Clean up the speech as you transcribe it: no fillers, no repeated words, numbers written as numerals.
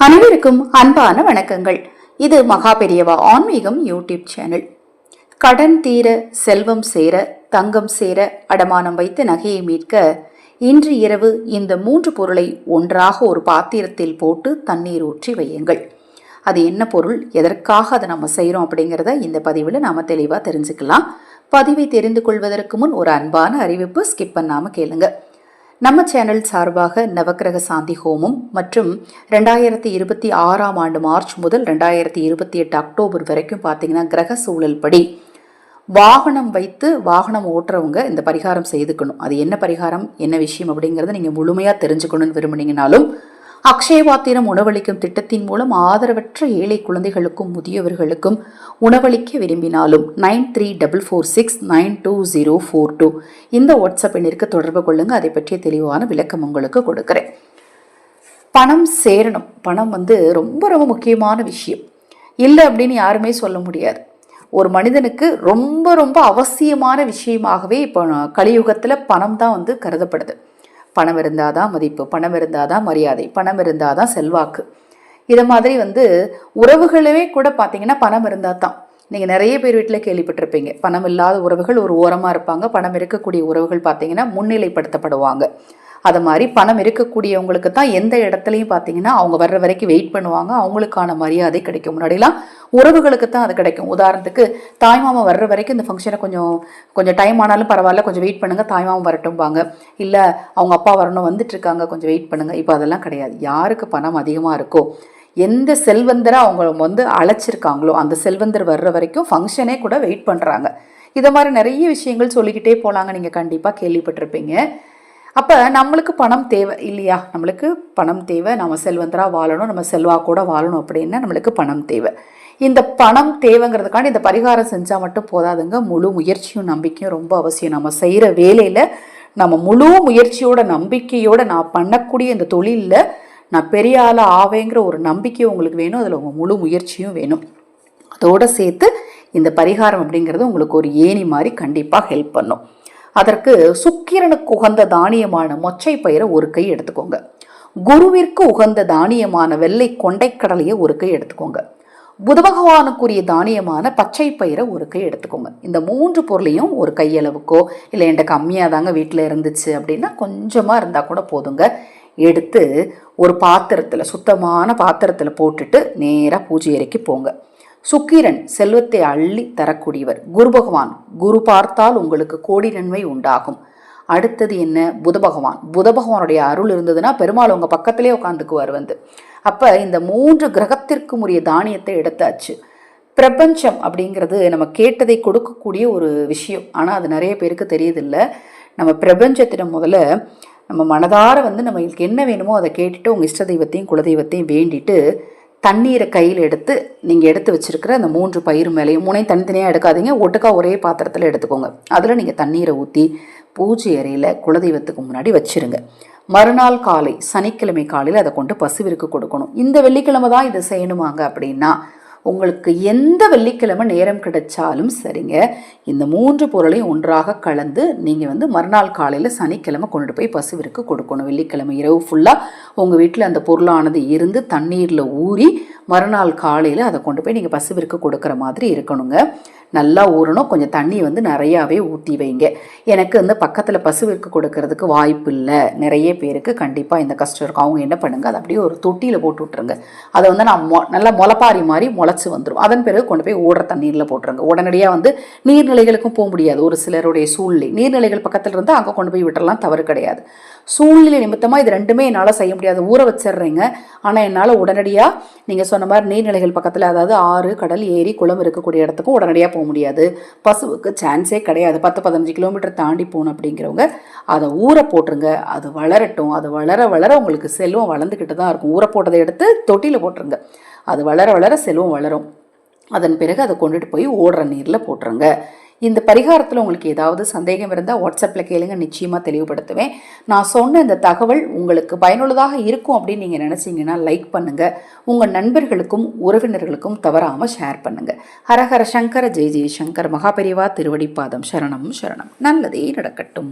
அனைவருக்கும் அன்பான வணக்கங்கள். இது மகா பெரியவா ஆன்மீகம் யூடியூப் சேனல். கடன் தீர, செல்வம் சேர, தங்கம் சேர, அடமானம் வைத்து நகையை மீட்க இன்று இரவு இந்த 3 பொருளை ஒன்றாக ஒரு பாத்திரத்தில் போட்டு தண்ணீர் ஊற்றி வையுங்கள். அது என்ன பொருள், எதற்காக அதை நம்ம செய்கிறோம் அப்படிங்கிறத இந்த பதிவில் நாம் தெளிவாக தெரிஞ்சுக்கலாம். பதிவை தெரிந்து கொள்வதற்கு முன் ஒரு அன்பான அறிவிப்பு, ஸ்கிப் பண்ணாமல் கேளுங்க. நம்ம சேனல் சார்பாக நவக்கிரக சாந்தி ஹோமம் மற்றும் 2026ஆம் ஆண்டு மார்ச் முதல் 2028 அக்டோபர் வரைக்கும் பார்த்தீங்கன்னா கிரக சூழல் படி வாகனம் வைத்து வாகனம் ஓட்டுறவங்க இந்த பரிகாரம் செய்துக்கணும். அது என்ன பரிகாரம், என்ன விஷயம் அப்படிங்கிறத நீங்கள் முழுமையாக தெரிஞ்சுக்கணும்னு விரும்புனீங்கனாலும் அக்ஷயபாத்திரம் உணவளிக்கும் திட்டத்தின் மூலம் ஆதரவற்ற ஏழை குழந்தைகளுக்கும் முதியவர்களுக்கும் உணவளிக்க விரும்பினாலும் 9344692042 இந்த வாட்ஸ்அப் எண்ணிற்கு தொடர்பு கொள்ளுங்க. அதை பற்றிய தெளிவான விளக்கம் உங்களுக்கு கொடுக்கிறேன். பணம் சேரணும். பணம் ரொம்ப ரொம்ப முக்கியமான விஷயம். இல்லை அப்படின்னு யாருமே சொல்ல முடியாது. ஒரு மனிதனுக்கு ரொம்ப ரொம்ப அவசியமான விஷயமாகவே இப்போ கலியுகத்தில் பணம் தான் கருதப்படுது. பணம் இருந்தாதான் மதிப்பு, பணம் இருந்தாதான் மரியாதை, பணம் இருந்தாதான் செல்வாக்கு. இதை மாதிரி உறவுகளவே கூட பார்த்தீங்கன்னா பணம் இருந்தால் தான். நீங்கள் நிறைய பேர் வீட்டில் கேள்விப்பட்டிருப்பீங்க, பணம் இல்லாத உறவுகள் ஒரு ஓரமாக இருப்பாங்க, பணம் இருக்கக்கூடிய உறவுகள் பார்த்தீங்கன்னா முன்னிலைப்படுத்தப்படுவாங்க. அது மாதிரி பணம் இருக்கக்கூடியவங்களுக்கு தான் எந்த இடத்துலையும் பார்த்தீங்கன்னா அவங்க வர்ற வரைக்கும் வெயிட் பண்ணுவாங்க, அவங்களுக்கான மரியாதை கிடைக்கும். முன்னாடிலாம் உறவுகளுக்கு தான் அது கிடைக்கும். உதாரணத்துக்கு தாய்மாமா வர்ற வரைக்கும் இந்த ஃபங்க்ஷனை கொஞ்சம் டைம் ஆனாலும் பரவாயில்ல, கொஞ்சம் வெயிட் பண்ணுங்க, தாய்மாமா வரட்டும்பாங்க. இல்லை அவங்க அப்பா வரணும், வந்துட்டு இருக்காங்க, கொஞ்சம் வெயிட் பண்ணுங்க. இப்போ அதெல்லாம் கிடையாது. யாருக்கு பணம் அதிகமாக இருக்கோ, எந்த செல்வந்தரை அவங்க அழைச்சிருக்காங்களோ அந்த செல்வந்தர் வர்ற வரைக்கும் ஃபங்க்ஷனே கூட வெயிட் பண்ணுறாங்க. இதை மாதிரி நிறைய விஷயங்கள் சொல்லிக்கிட்டே போகலாங்க. நீங்கள் கண்டிப்பாக கேள்விப்பட்டிருப்பீங்க. அப்போ நம்மளுக்கு பணம் தேவை இல்லையா? நம்மளுக்கு பணம் தேவை. நம்ம செல்வந்தராக வாழணும், நம்ம செல்வாக்கூட வாழணும் அப்படின்னா நம்மளுக்கு பணம் தேவை. இந்த பணம் தேவைங்கிறதுக்காண்டி இந்த பரிகாரம் செஞ்சால் மட்டும் போதாதுங்க. முழு முயற்சியும் நம்பிக்கையும் ரொம்ப அவசியம். நம்ம செய்கிற வேலையில் நம்ம முழு முயற்சியோட நம்பிக்கையோட நான் பண்ணக்கூடிய இந்த தொழிலில் நான் பெரிய ஆள் ஆவேங்கிற ஒரு நம்பிக்கை உங்களுக்கு வேணும். அதில் உங்கள் முழு முயற்சியும் வேணும். அதோடு சேர்த்து இந்த பரிகாரம் அப்படிங்கிறது உங்களுக்கு ஒரு ஏணி மாதிரி கண்டிப்பாக ஹெல்ப் பண்ணும். அதற்கு சுக்கிரனுக்கு உகந்த தானியமான மொச்சை பயிரை ஒரு கை எடுத்துக்கோங்க. குருவிற்கு உகந்த தானியமான வெள்ளை கொண்டைக்கடலையை ஒரு கை எடுத்துக்கோங்க. புத பகவானுக்குரிய தானியமான பச்சை பயிரை ஒரு கை எடுத்துக்கோங்க. இந்த 3 பொருளையும் ஒரு கையளவுக்கோ, இல்லை என்கிட்ட கம்மியாக தாங்க வீட்டில் இருந்துச்சு அப்படின்னா கொஞ்சமாக இருந்தால் கூட போதுங்க, எடுத்து ஒரு பாத்திரத்தில், சுத்தமான பாத்திரத்தில் போட்டுட்டு நேராக பூஜை அறைக்கு போங்க. சுக்கிரன் செல்வத்தை அள்ளி தரக்கூடியவர். குரு பகவான், குரு பார்த்தால் உங்களுக்கு கோடி நன்மை உண்டாகும். அடுத்தது என்ன? புத பகவான். புத பகவானுடைய அருள் இருந்ததுன்னா பெருமாள் உங்கள் பக்கத்திலே உட்காந்துக்குவார் அப்போ இந்த 3 கிரகத்திற்கும் உரிய தானியத்தை எடுத்தாச்சு. பிரபஞ்சம் அப்படிங்கிறது நம்ம கேட்டதை கொடுக்கக்கூடிய ஒரு விஷயம். ஆனால் அது நிறைய பேருக்கு தெரியுதில்லை. நம்ம பிரபஞ்சத்திடம் முதல்ல நம்ம மனதார நம்மளுக்கு என்ன வேணுமோ அதை கேட்டுட்டு உங்கள் இஷ்ட தெய்வத்தையும் குலதெய்வத்தையும் வேண்டிட்டு தண்ணீரை கையில் எடுத்து நீங்கள் எடுத்து வச்சுருக்கிற அந்த 3 பயிர் மேலேயும் 3 தனித்தனியாக எடுக்காதீங்க, ஒட்டுக்கா ஒரே பாத்திரத்தில் எடுத்துக்கோங்க. அதில் நீங்கள் தண்ணீரை ஊற்றி பூஜை அறையில் குலதெய்வத்துக்கு முன்னாடி வச்சுருங்க. மறுநாள் காலை, சனிக்கிழமை காலையில் அதை கொண்டு பசுவிற்கு கொடுக்கணும். இந்த வெள்ளிக்கிழமை தான் இதை செய்யணுமாங்க அப்படின்னா உங்களுக்கு எந்த வெள்ளிக்கிழமை நேரம் கிடைச்சாலும் சரிங்க, இந்த 3 பொருளையும் ஒன்றாக கலந்து நீங்கள் மறுநாள் காலையில் சனிக்கிழமை கொண்டு போய் பசுவிற்கு கொடுக்கணும். வெள்ளிக்கிழமை இரவு ஃபுல்லாக உங்கள் வீட்டில் அந்த பொருளானது இருந்து தண்ணீரில் ஊறி மறுநாள் காலையில் அதை கொண்டு போய் நீங்கள் பசுவிற்கு கொடுக்குற மாதிரி இருக்கணுங்க. நல்லா ஊறணும். கொஞ்சம் தண்ணி நிறையாவே ஊற்றி வைங்க. எனக்கு பக்கத்தில் பசுவிற்கு கொடுக்கறதுக்கு வாய்ப்பு இல்லை, நிறைய பேருக்கு கண்டிப்பாக இந்த கஷ்டம் இருக்கும். அவங்க என்ன பண்ணுங்க, அதை அப்படியே ஒரு தொட்டியில் போட்டு விட்டுருங்க. அதை நான் நல்லா முளைப்பாரி மாதிரி முளைச்சி வந்துடும். அதன் பிறகு கொண்டு போய் ஓடுற தண்ணீரில் போட்டுருங்க. உடனடியாக நீர்நிலைகளுக்கும் போக முடியாது. ஒரு சிலருடைய சூழ்நிலை நீர்நிலைகள் பக்கத்தில் இருந்தால் அங்கே கொண்டு போய் விட்டுறலாம், தவறு கிடையாது. சூழ்நிலை நிமித்தமாக இது ரெண்டுமே என்னால் செய்ய முடியாது, ஊற வச்சிடுறீங்க. ஆனால் என்னால் உடனடியாக நீங்கள் சொன்ன மாதிரி நீர்நிலைகள் பக்கத்தில், அதாவது ஆறு, கடல், ஏரி, குளம் இருக்கக்கூடிய இடத்துக்கும் உடனடியாக போக முடியாது. பசுவுக்கு சான்ஸே கிடையாது. 10-15 கிலோமீட்டர் தாண்டி போகணும் அப்படிங்கிறவங்க அதை ஊற போட்டுருங்க. அது வளரட்டும். அது வளர வளர உங்களுக்கு செல்வம் வளர்ந்துக்கிட்டு தான் இருக்கும். ஊற போட்டதை எடுத்து தொட்டியில் போட்டுருங்க. அது வளர வளர செல்வம் வளரும். அதன் பிறகு அதை கொண்டுட்டு போய் ஓடுற நீரில் போட்டுருங்க. இந்த பரிகாரத்தில் உங்களுக்கு ஏதாவது சந்தேகம் இருந்தால் வாட்ஸ்அப்பில் கேளுங்க, நிச்சயமாக தெளிவுபடுத்துவேன். நான் சொன்ன இந்த தகவல் உங்களுக்கு பயனுள்ளதாக இருக்கும் அப்படின்னு நீங்கள் நினச்சிங்கன்னா லைக் பண்ணுங்கள். உங்கள் நண்பர்களுக்கும் உறவினர்களுக்கும் தவறாமல் ஷேர் பண்ணுங்கள். ஹரஹர சங்கர ஜெய் ஜெய் சங்கர். மகாபெரிவா திருவடிப்பாதம் சரணம் சரணம். நல்லதே நடக்கட்டும்.